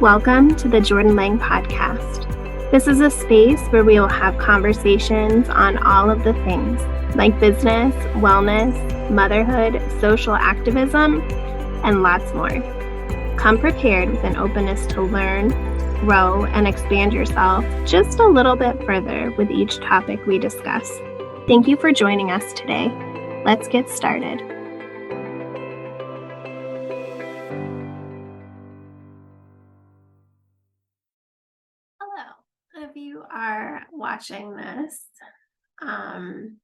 Welcome to the Jordan Lang Podcast. This is a space where we will have conversations on all of the things like business, wellness, motherhood, social activism, and lots more. Come prepared with an openness to learn, grow, and expand yourself just a little bit further with each topic we discuss. Thank you for joining us today. Let's get started. Hello, if you are watching this, I'm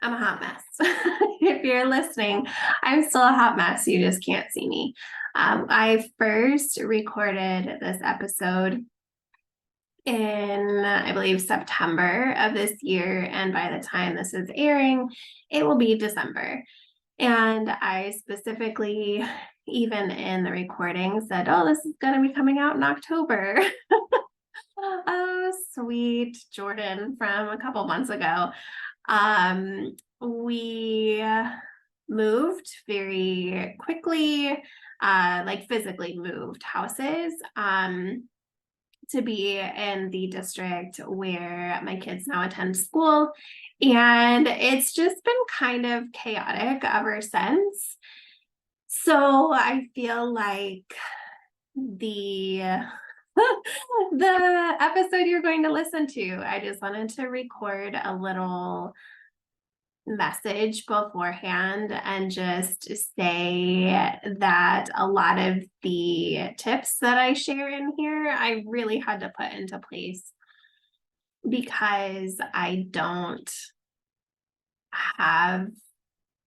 a hot mess. If you're listening, I'm still a hot mess. You just can't see me. I first recorded this episode in, I believe, September of this year. And by the time this is airing, it will be December. And I specifically, even in the recording, said, oh, this is going to be coming out in October. Oh, sweet Jordan from a couple months ago. We moved very quickly, like physically moved houses, to be in the district where my kids now attend school. And it's just been kind of chaotic ever since. So I feel like the episode you're going to listen to, I just wanted to record a little message beforehand and just say that a lot of the tips that I share in here, I really had to put into place because I don't have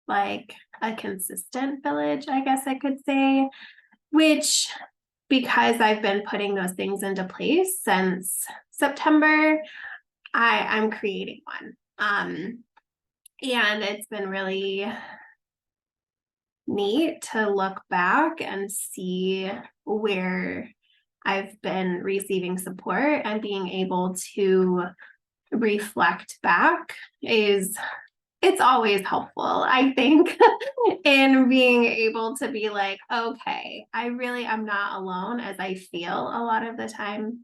like a consistent village, I guess I could say, which because I've been putting those things into place since September, I'm creating one. And it's been really neat to look back and see where I've been receiving support, and being able to reflect back it's always helpful, I think, in being able to be like, okay, I really am not alone, as I feel a lot of the time.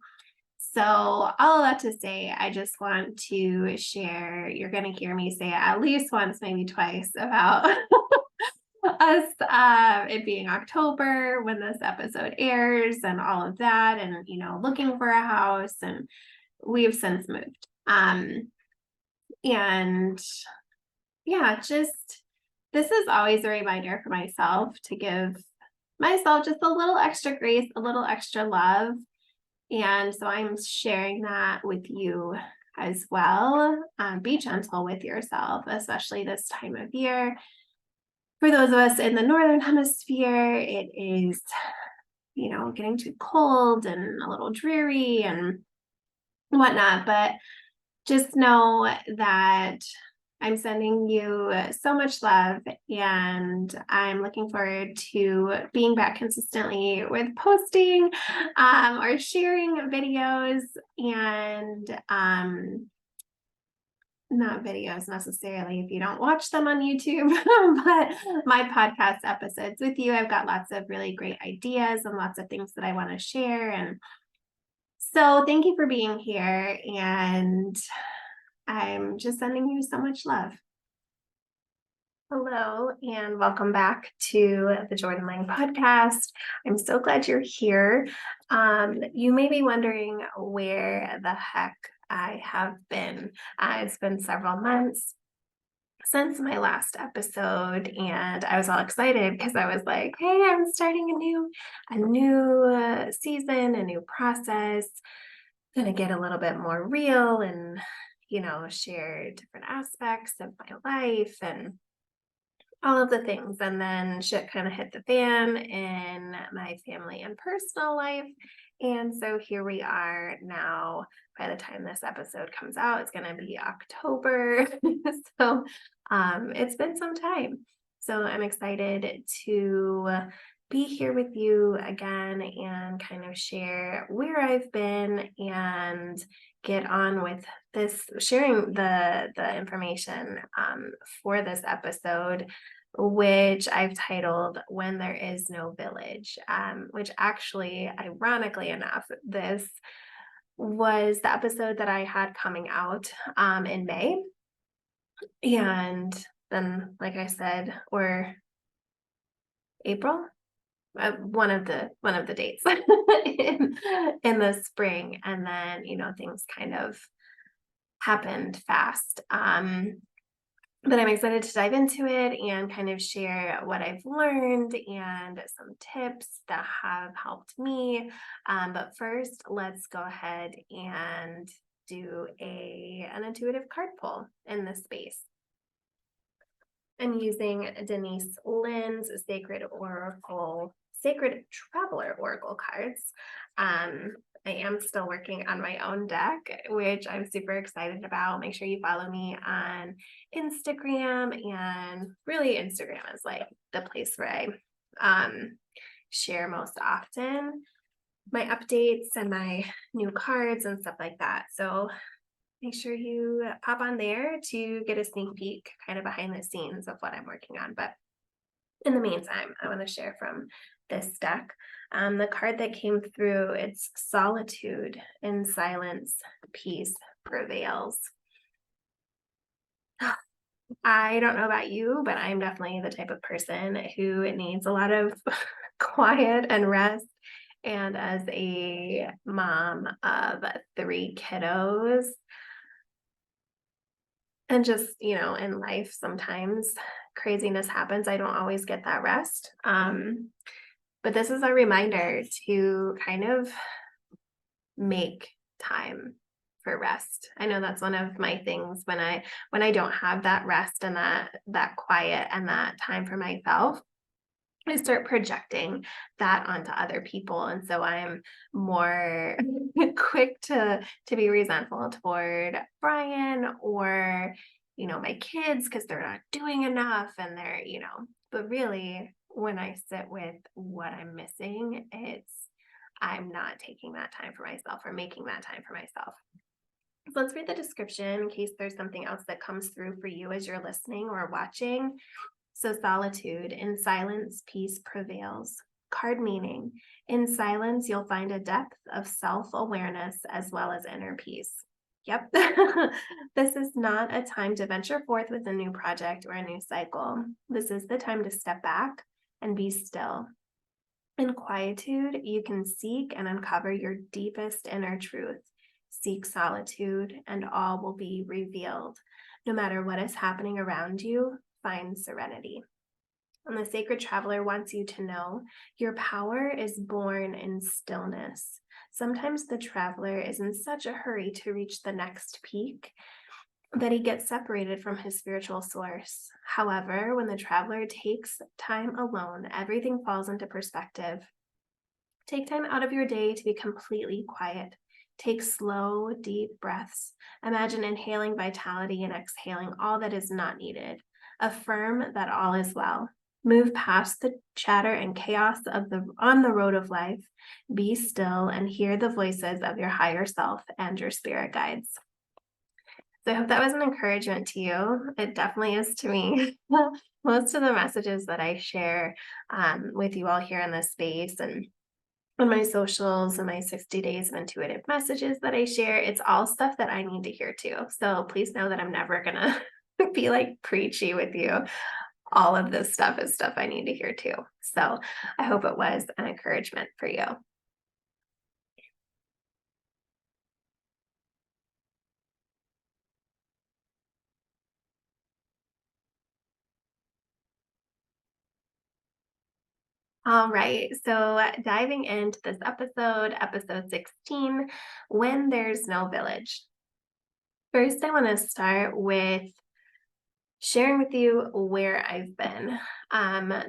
So all of that to say, I just want to share, you're going to hear me say it at least once, maybe twice, about us, it being October when this episode airs and all of that, and, looking for a house, and we've since moved. And yeah, just this is always a reminder for myself to give myself just a little extra grace, a little extra love. And so I'm sharing that with you as well. Be gentle with yourself, especially this time of year. For those of us in the Northern Hemisphere, it is, getting too cold and a little dreary and whatnot. But just know that I'm sending you so much love, and I'm looking forward to being back consistently with posting or sharing videos, and not videos necessarily if you don't watch them on YouTube, but my podcast episodes with you. I've got lots of really great ideas and lots of things that I want to share. And so thank you for being here, and I'm just sending you so much love. Hello, and welcome back to the Jordan Lang Podcast. I'm so glad you're here. You may be wondering where the heck I have been. It's been several months since my last episode, and I was all excited because I was like, hey, I'm starting a new season, a new process. Gonna get a little bit more real and, share different aspects of my life and all of the things. And then shit kind of hit the fan in my family and personal life. And so here we are now. By the time this episode comes out, it's going to be October. So it's been some time. So I'm excited to be here with you again and kind of share where I've been and get on with this, sharing the information for this episode. which I've titled When There Is No Village, which actually, ironically enough, this was the episode that I had coming out in May. And then, like I said, or April, one of the dates in the spring, and then things kind of happened fast. But I'm excited to dive into it and kind of share what I've learned and some tips that have helped me. But first, let's go ahead and do an intuitive card pull in this space. I'm using Denise Lynn's Sacred Traveler Oracle cards. I am still working on my own deck, which I'm super excited about. Make sure you follow me on Instagram, and really Instagram is like the place where I share most often my updates and my new cards and stuff like that. So make sure you pop on there to get a sneak peek kind of behind the scenes of what I'm working on. But in the meantime, I want to share from this deck. The card that came through, it's Solitude. In silence, peace prevails. I don't know about you, but I'm definitely the type of person who needs a lot of quiet and rest. And as a mom of 3 kiddos, and just, in life, sometimes craziness happens. I don't always get that rest. But this is a reminder to kind of make time for rest. I know that's one of my things when I don't have that rest and that quiet and that time for myself. I start projecting that onto other people. And so I'm more quick to be resentful toward Brian or, my kids because they're not doing enough and but really when I sit with what I'm missing, I'm not taking that time for myself or making that time for myself. So let's read the description in case there's something else that comes through for you as you're listening or watching. So solitude, in silence, peace prevails. Card meaning, in silence, you'll find a depth of self-awareness as well as inner peace. Yep. This is not a time to venture forth with a new project or a new cycle. This is the time to step back and be still. In quietude, you can seek and uncover your deepest inner truth. Seek solitude and all will be revealed. No matter what is happening around you, find serenity. And the Sacred Traveler wants you to know your power is born in stillness. Sometimes the traveler is in such a hurry to reach the next peak that he gets separated from his spiritual source. However, when the traveler takes time alone, everything falls into perspective. Take time out of your day to be completely quiet. Take slow, deep breaths. Imagine inhaling vitality and exhaling all that is not needed. Affirm that all is well. Move past the chatter and chaos on the road of life. Be still and hear the voices of your higher self and your spirit guides. So I hope that was an encouragement to you. It definitely is to me. Most of the messages that I share with you all here in this space and on my socials and my 60 days of intuitive messages that I share, it's all stuff that I need to hear too. So please know that I'm never gonna be like preachy with you. All of this stuff is stuff I need to hear too. So I hope it was an encouragement for you. All right, so diving into this episode 16, When There's No Village. First, I want to start with sharing with you where I've been.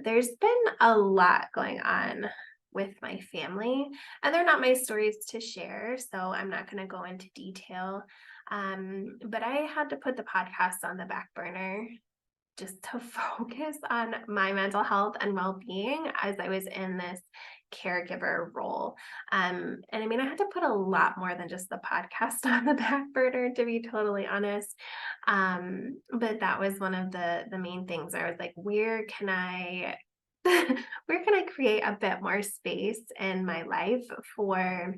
There's been a lot going on with my family, and they're not my stories to share, so I'm not going to go into detail. But I had to put the podcast on the back burner just to focus on my mental health and well-being as I was in this caregiver role. And I mean, I had to put a lot more than just the podcast on the back burner, to be totally honest. But that was one of the main things. I was like, where can I where can I create a bit more space in my life for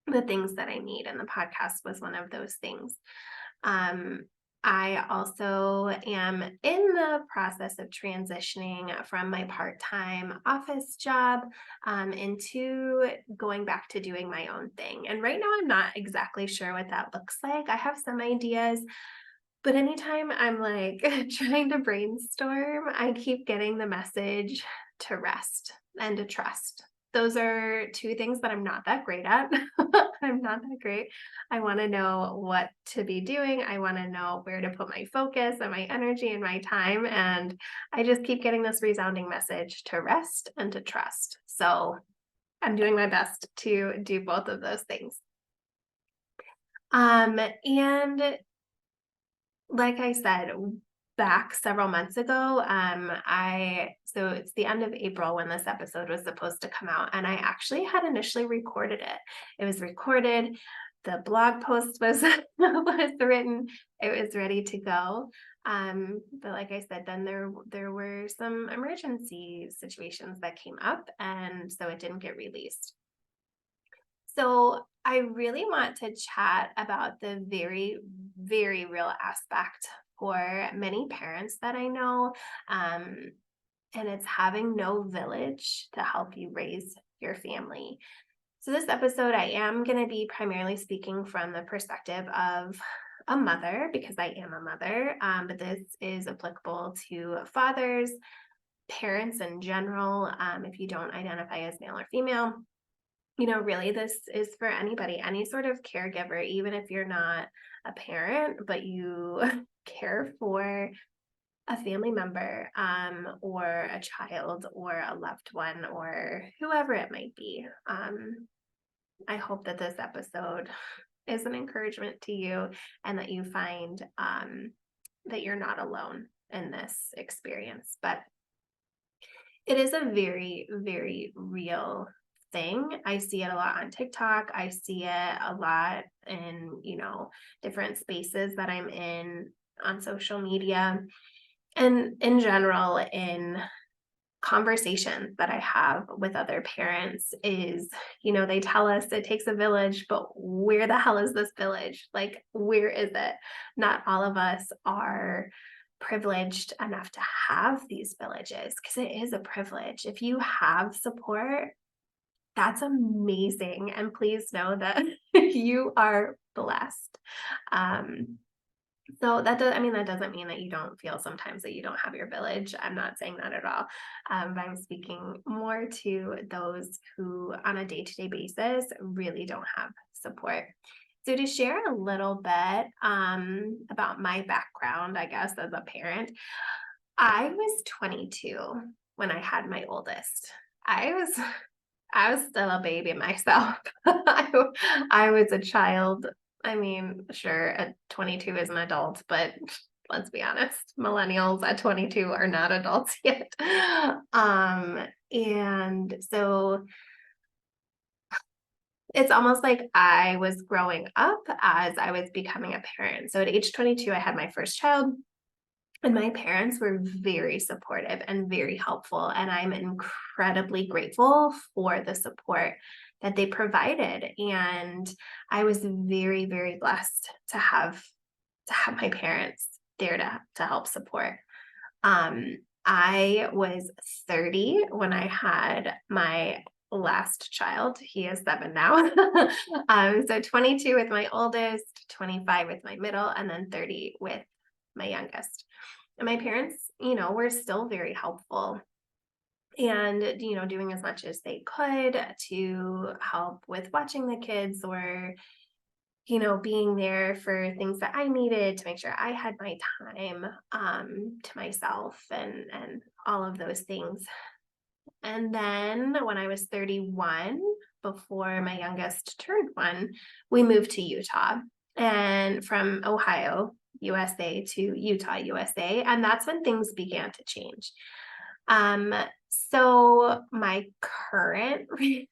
the things that I need? And the podcast was one of those things. Um, I also am in the process of transitioning from my part-time office job into going back to doing my own thing. And right now, I'm not exactly sure what that looks like. I have some ideas, but anytime I'm like trying to brainstorm, I keep getting the message to rest and to trust. Those are two things that I'm not that great at. I'm not that great. I want to know what to be doing. I want to know where to put my focus and my energy and my time. And I just keep getting this resounding message to rest and to trust. So I'm doing my best to do both of those things. And like I said, back several months ago, so it's the end of April when this episode was supposed to come out, and I actually had initially recorded it. It was recorded, the blog post was was written, it was ready to go. But like I said, then there were some emergency situations that came up, and so it didn't get released. So I really want to chat about the very, very real aspect for many parents that I know. Um, and it's having no village to help you raise your family. So, this episode, I am going to be primarily speaking from the perspective of a mother because I am a mother, but this is applicable to fathers, parents in general, if you don't identify as male or female. Really, this is for anybody, any sort of caregiver, even if you're not a parent, but you care for a family member, or a child, or a loved one, or whoever it might be. I hope that this episode is an encouragement to you and that you find that you're not alone in this experience. But it is a very, very real thing. I see it a lot on TikTok. I see it a lot in, different spaces that I'm in on social media and in general in conversations that I have with other parents is, they tell us it takes a village, but where the hell is this village? Like, where is it? Not all of us are privileged enough to have these villages because it is a privilege. If you have support, that's amazing. And please know that you are blessed. Um, so that doesn't mean that you don't feel sometimes that you don't have your village. I'm not saying that at all. But I'm speaking more to those who on a day-to-day basis really don't have support. So to share a little bit about my background, I guess, as a parent, I was 22 when I had my oldest. I was I was still a baby myself. I was a child. I mean, sure, at 22 is an adult, but let's be honest, millennials at 22 are not adults yet. And so it's almost like I was growing up as I was becoming a parent. So at age 22, I had my first child. And my parents were very supportive and very helpful, and I'm incredibly grateful for the support that they provided. And I was very, very blessed to have my parents there to help support. I was 30 when I had my last child. He is 7 now. So 22 with my oldest, 25 with my middle, and then 30 with my youngest. And my parents, were still very helpful and, doing as much as they could to help with watching the kids or, being there for things that I needed to make sure I had my time to myself and all of those things. And then when I was 31, before my youngest turned 1, we moved to Utah and from Ohio. USA to Utah, USA. And that's when things began to change. So my current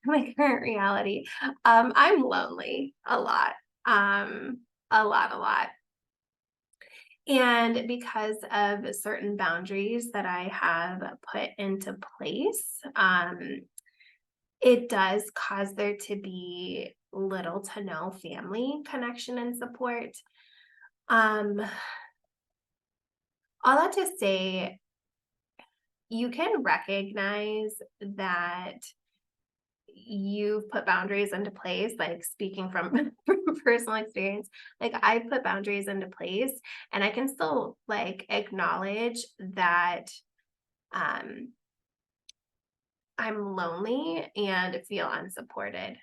my current reality, I'm lonely a lot. A lot. And because of certain boundaries that I have put into place, it does cause there to be little to no family connection and support. Um, all that to say, you can recognize that you've put boundaries into place, like speaking from, from personal experience, like I put boundaries into place and I can still like acknowledge that um I'm lonely and feel unsupported.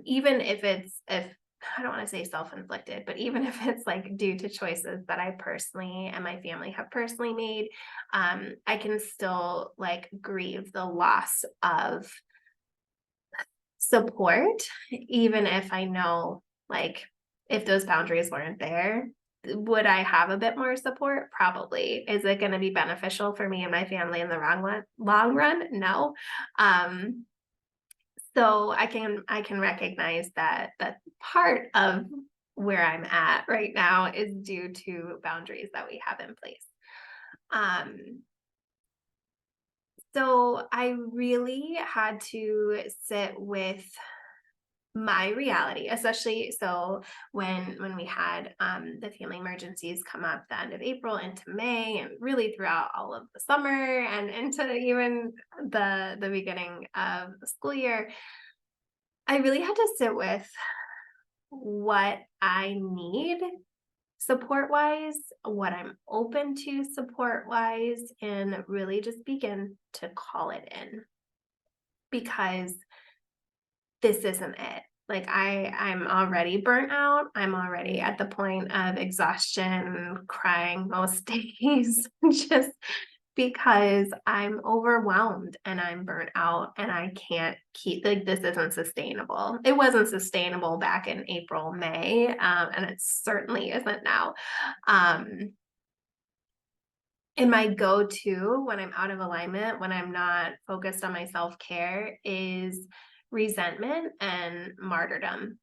Even if I don't want to say self-inflicted, but even if it's like due to choices that I personally and my family have personally made, I can still like grieve the loss of support, even if I know, like, if those boundaries weren't there, would I have a bit more support? Probably. Is it going to be beneficial for me and my family in the long run? No. Um, so I can recognize that part of where I'm at right now is due to boundaries that we have in place. Um, so I really had to sit with my reality, especially so when we had the family emergencies come up the end of April into May and really throughout all of the summer and into even the beginning of the school year, I really had to sit with what I need support wise, what I'm open to support wise, and really just begin to call it in because this isn't it. Like I'm already burnt out. I'm already at the point of exhaustion, crying most days, just because I'm overwhelmed and I'm burnt out and I can't keep like this isn't sustainable. It wasn't sustainable back in April, May, and it certainly isn't now. Um, and my go-to when I'm out of alignment, when I'm not focused on my self-care, is resentment and martyrdom,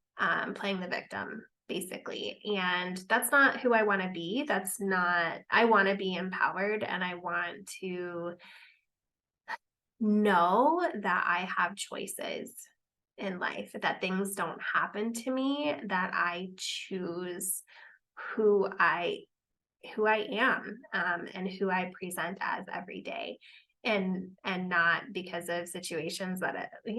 playing the victim, basically. And that's not who I want to be. That's not, I want to be empowered and I want to know that I have choices in life, that things don't happen to me, that I choose who I who I am, and who I present as every day. And not because of situations that I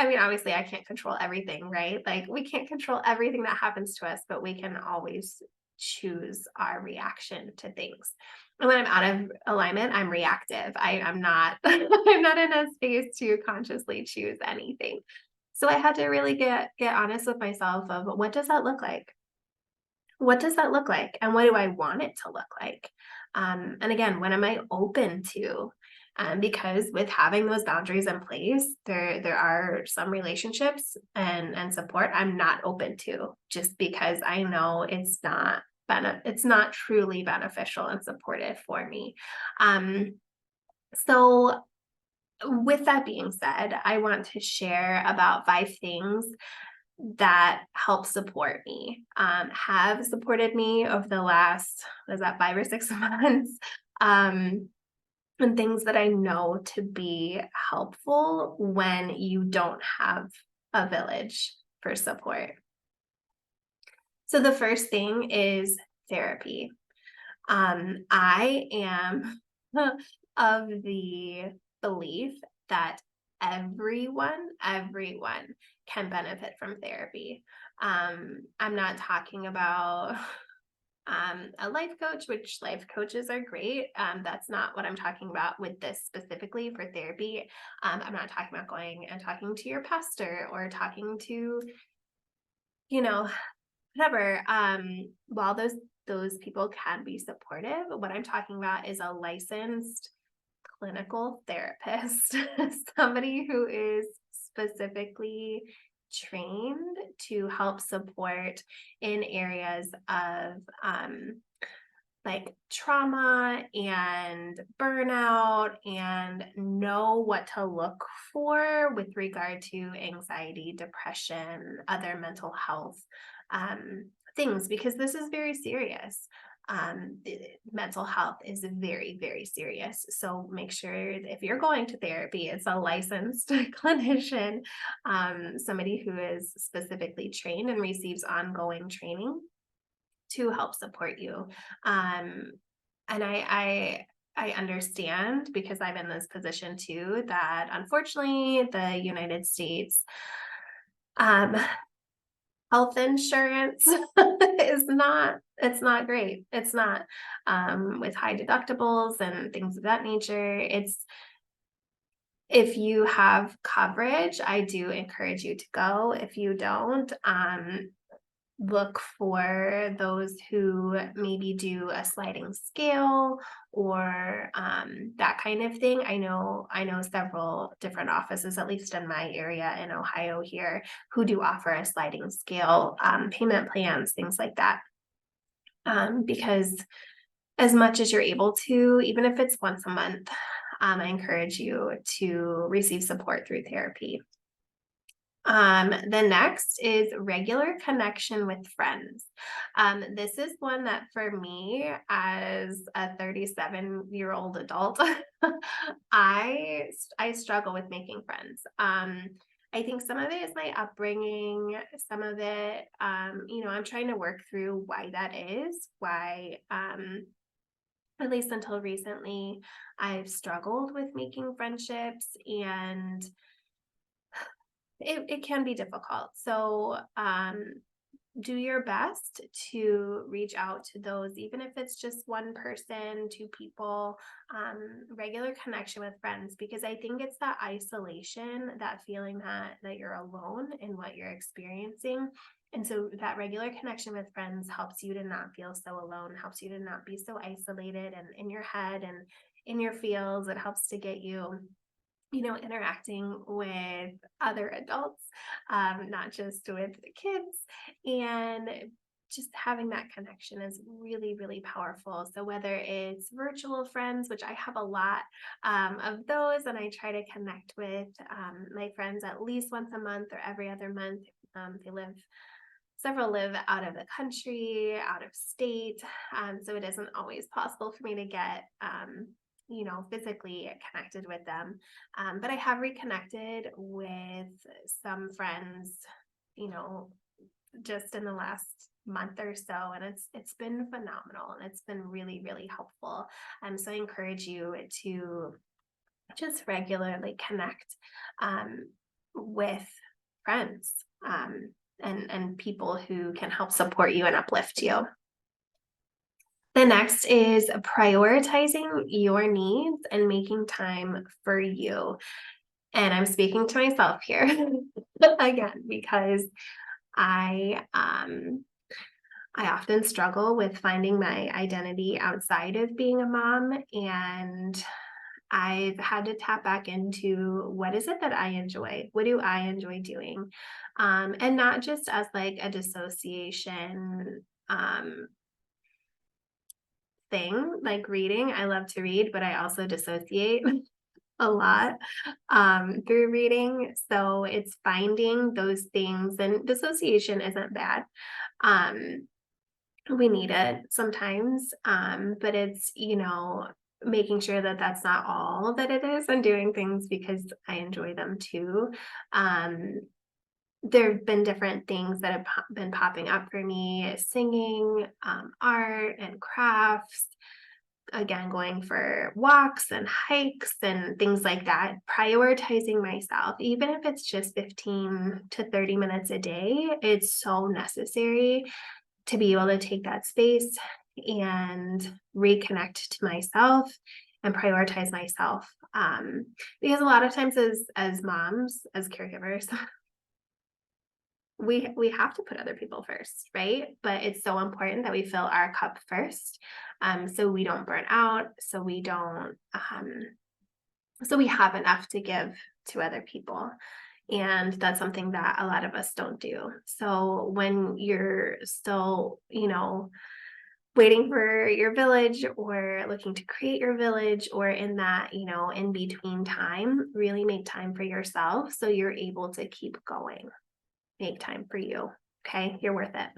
mean, obviously I can't control everything, right? Like we can't control everything that happens to us, but we can always choose our reaction to things. And when I'm out of alignment, I'm reactive. I'm not I'm not in a space to consciously choose anything. So I had to really get honest with myself of what does that look like? What does that look like? And what do I want it to look like? And again, what am I open to? Because with having those boundaries in place, there are some relationships and support I'm not open to just because I know it's not truly beneficial and supportive for me. Um, so with that being said, I want to share about 5 things that help support me, have supported me over the last, what is that, 5 or 6 months, and things that I know to be helpful when you don't have a village for support. So the first thing is therapy. I am of the belief that everyone can benefit from therapy. I'm not talking about a life coach, which life coaches are great. That's not what I'm talking about with this specifically for therapy. I'm not talking about going and talking to your pastor or talking to, you know, whatever. While those people can be supportive, what I'm talking about is a licensed clinical therapist, somebody who is specifically trained to help support in areas of like trauma and burnout, and know what to look for with regard to anxiety, depression, other mental health things, because this is very serious. Mental health is very, very serious. So make sure if you're going to therapy, it's a licensed clinician, somebody who is specifically trained and receives ongoing training to help support you. Um, and I understand, because I'm in this position too, that unfortunately the United States um, health insurance is not, it's not great. It's not, with high deductibles and things of that nature. It's, if you have coverage, I do encourage you to go. If you don't, look for those who maybe do a sliding scale, or that kind of thing. I know several different offices, at least in my area in Ohio here, who do offer a sliding scale payment plans, things like that. Because as much as you're able to, even if it's once a month, I encourage you to receive support through therapy. The next is regular connection with friends. This is one that for me, as a 37-year-old adult, I struggle with making friends. I think some of it is my upbringing, some of it, I'm trying to work through why that is, why, at least until recently, I've struggled with making friendships, and it can be difficult. So do your best to reach out to those, even if it's just one person, two people, regular connection with friends, because I think it's that isolation, that feeling that you're alone in what you're experiencing. And so that regular connection with friends helps you to not feel so alone, helps you to not be so isolated and in your head and in your feels. It helps to get you, interacting with other adults, not just with kids. And just having that connection is really, really powerful. So whether it's virtual friends, which I have a lot of those, and I try to connect with my friends at least once a month or every other month. Several live out of the country, out of state. So it isn't always possible for me to get physically connected with them. But I have reconnected with some friends, you know, just in the last month or so, and it's been phenomenal, and it's been really, really helpful. So I encourage you to just regularly connect with friends, and people who can help support you and uplift you. The next is prioritizing your needs and making time for you. And I'm speaking to myself here again, because I often struggle with finding my identity outside of being a mom, and I've had to tap back into, what is it that I enjoy? What do I enjoy doing? And not just as like a dissociation thing, like reading. I love to read, but I also dissociate a lot through reading. So it's finding those things, and dissociation isn't bad. We need it sometimes, but it's, making sure that that's not all that it is, and doing things because I enjoy them too. There have been different things that have been popping up for me: singing, art and crafts, again, going for walks and hikes and things like that. Prioritizing myself, even if it's just 15 to 30 minutes a day, it's so necessary to be able to take that space and reconnect to myself and prioritize myself. Because a lot of times as moms, as caregivers, we have to put other people first, right? But it's so important that we fill our cup first, so we don't burn out, so we don't so we have enough to give to other people. And that's something that a lot of us don't do. So when you're still, waiting for your village or looking to create your village or in that, in between time, really make time for yourself so you're able to keep going. Make time for you. Okay. You're worth it.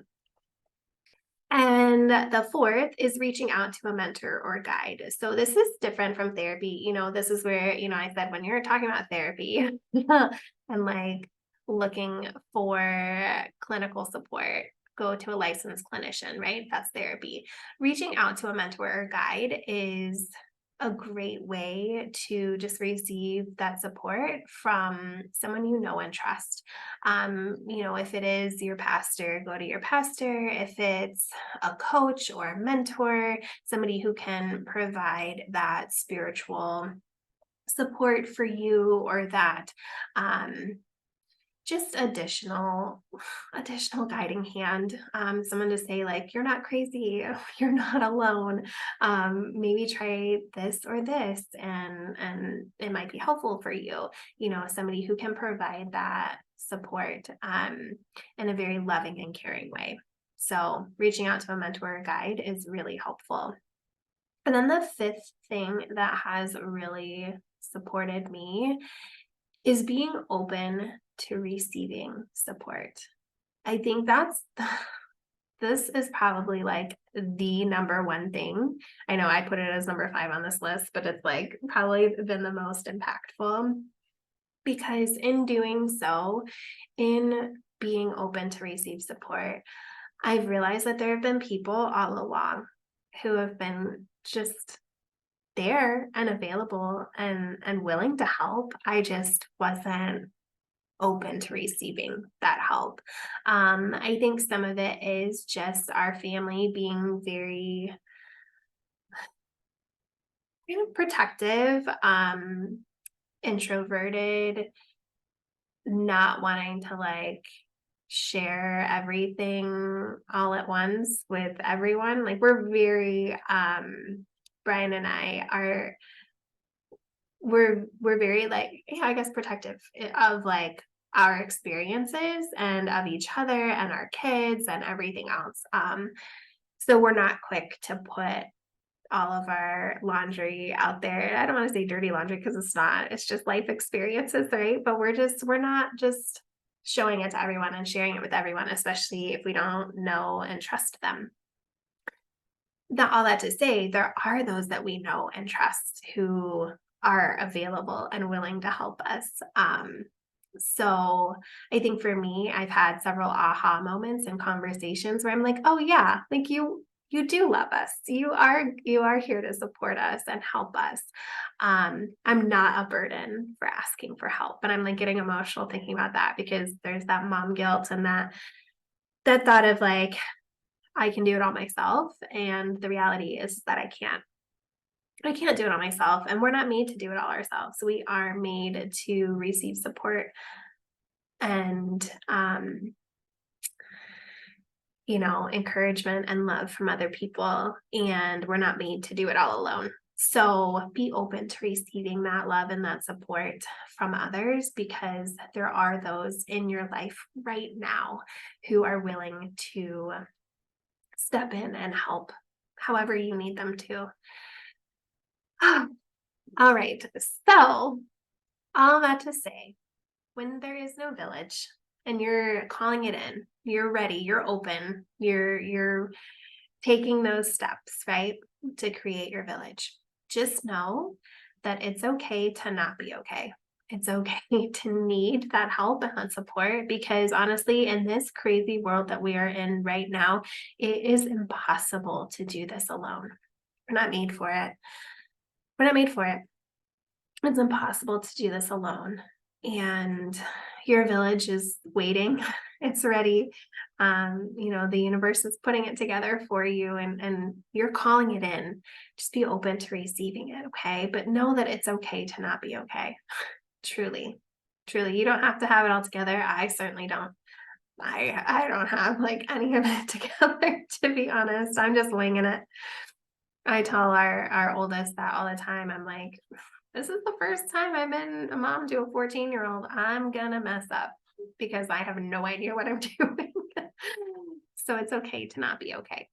And the fourth is reaching out to a mentor or guide. So this is different from therapy. This is where, I said when you're talking about therapy and like looking for clinical support, go to a licensed clinician, right? That's therapy. Reaching out to a mentor or guide is a great way to just receive that support from someone you know and trust. If it is your pastor, go to your pastor. If it's a coach or a mentor, somebody who can provide that spiritual support for you or that just additional guiding hand, someone to say like, you're not crazy, you're not alone, maybe try this or this, and it might be helpful for you. Somebody who can provide that support in a very loving and caring way. So reaching out to a mentor or guide is really helpful. And then the fifth thing that has really supported me is being open to receiving support. I think this is probably like the number one thing. I know I put it as number 5 on this list, but it's like probably been the most impactful because in doing so, in being open to receive support, I've realized that there have been people all along who have been just there and available and willing to help. I just wasn't open to receiving that help. I think some of it is just our family being very protective, introverted, not wanting to like share everything all at once with everyone. Like we're very Brian and I are we're very like, yeah, I guess protective of like our experiences and of each other and our kids and everything else. So we're not quick to put all of our laundry out there. I don't want to say dirty laundry because it's not. It's just life experiences, right? But we're not just showing it to everyone and sharing it with everyone, especially if we don't know and trust them. Not all that to say, there are those that we know and trust who are available and willing to help us. So I think for me, I've had several aha moments and conversations where I'm like, oh yeah, like you do love us. You are here to support us and help us. I'm not a burden for asking for help. But I'm like getting emotional thinking about that because there's that mom guilt and that thought of like, I can do it all myself. And the reality is that I can't. I can't do it all myself. And we're not made to do it all ourselves. We are made to receive support and encouragement and love from other people. And we're not made to do it all alone. So be open to receiving that love and that support from others because there are those in your life right now who are willing to step in and help however you need them to. All right. So, all that to say, when there is no village and you're calling it in, you're ready, you're open, you're taking those steps, right, to create your village. Just know that it's okay to not be okay. It's okay to need that help and that support because honestly, in this crazy world that we are in right now, it is impossible to do this alone. We're not made for it. We're not made for it. It's impossible to do this alone. And your village is waiting. It's ready. The universe is putting it together for you and you're calling it in. Just be open to receiving it, okay? But know that it's okay to not be okay. Truly. Truly. You don't have to have it all together. I certainly don't. I don't have like any of it together, to be honest. I'm just winging it. I tell our oldest that all the time. I'm like, this is the first time I've been a mom to a 14-year-old. I'm gonna mess up because I have no idea what I'm doing. So it's okay to not be okay.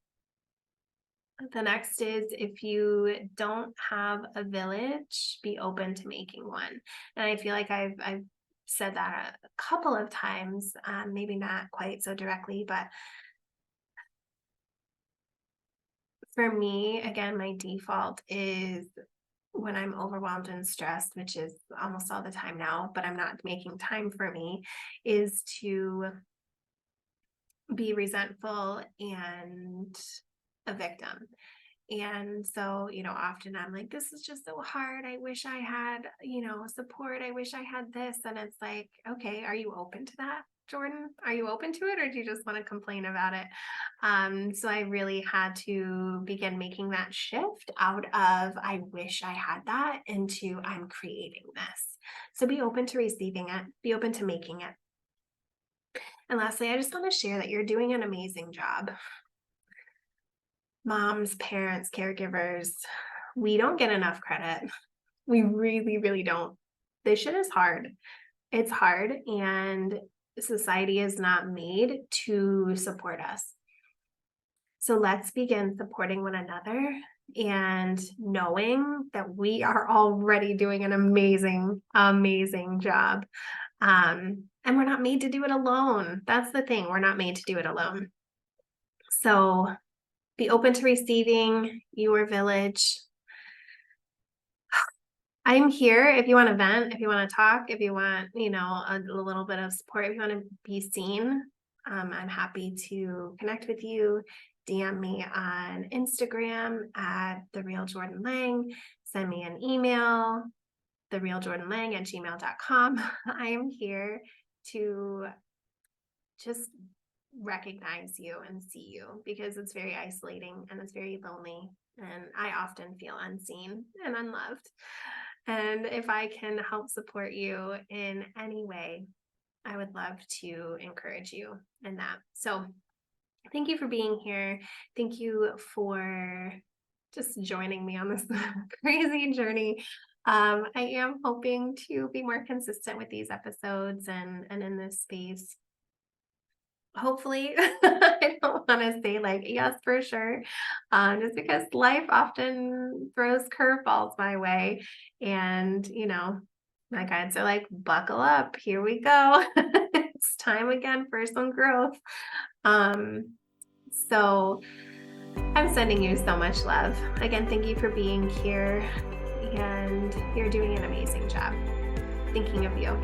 The next is, if you don't have a village, be open to making one. And I feel like I've said that a couple of times, maybe not quite so directly, but for me, again, my default is when I'm overwhelmed and stressed, which is almost all the time now, but I'm not making time for me, is to be resentful and a victim. And so, often I'm like, this is just so hard. I wish I had, support. I wish I had this. And it's like, okay, are you open to that, Jordan? Are you open to it, or do you just want to complain about it? So I really had to begin making that shift out of I wish I had that into I'm creating this. So be open to receiving it, be open to making it. And lastly, I just want to share that you're doing an amazing job. Moms, parents, caregivers, we don't get enough credit. We really, really don't. This shit is hard. It's hard, and society is not made to support us. So let's begin supporting one another and knowing that we are already doing an amazing, amazing job. And we're not made to do it alone. That's the thing. We're not made to do it alone. So be open to receiving your village. I'm here if you want to vent, if you want to talk, if you want, a little bit of support, if you want to be seen. I'm happy to connect with you. DM me on Instagram at The Real Jordan Lang. Send me an email, therealjordanlang@gmail.com. I am here to just recognize you and see you, because it's very isolating and it's very lonely. And I often feel unseen and unloved. And if I can help support you in any way, I would love to encourage you in that. So thank you for being here. Thank you for just joining me on this crazy journey. I am hoping to be more consistent with these episodes and in this space. Hopefully. I don't want to say like yes for sure, just because life often throws curveballs my way. And my guides are like, buckle up, here we go. It's time again for some growth. So I'm sending you so much love. Again, thank you for being here, and you're doing an amazing job. Thinking of you.